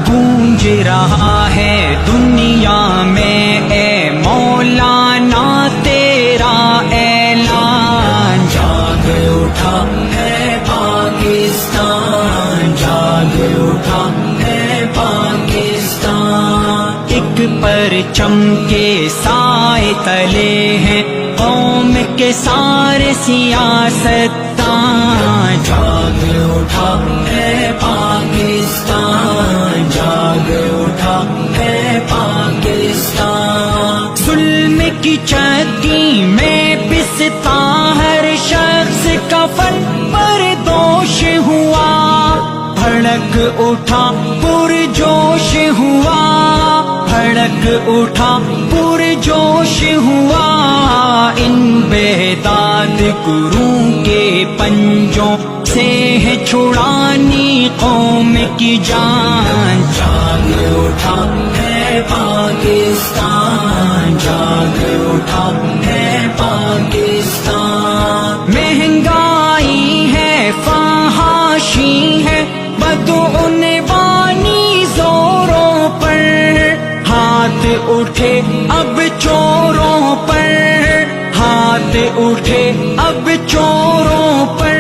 گونج رہا ہے دنیا میں اے مولانا تیرا اعلان، جاگ اٹھا ہے پاکستان، جاگ اٹھا ہے پاکستان، ایک پرچم کے سائے تلے ہیں قوم کے سارے سیاستدان، جاگ اٹھا ہے پاکستان، جاگ اٹھا ہے پاکستان، ظلم کی چکی میں پستا ہر شخص کفن پر دوش ہوا، بھڑک اٹھا پرجوش ہوا، بھڑک اٹھا پرجوش ہوا، ان بیداد گروہ کے پنجوں سے ہے چھڑانی قوم کی جان، جاگ اٹھا ہے پاکستان، جاگ اٹھا ہے پاکستان، مہنگائی ہے فحاشی ہے بدعنوانی زوروں پر، ہاتھ اٹھے اب چوروں پر، ہاتھ اٹھے اب چوروں پر،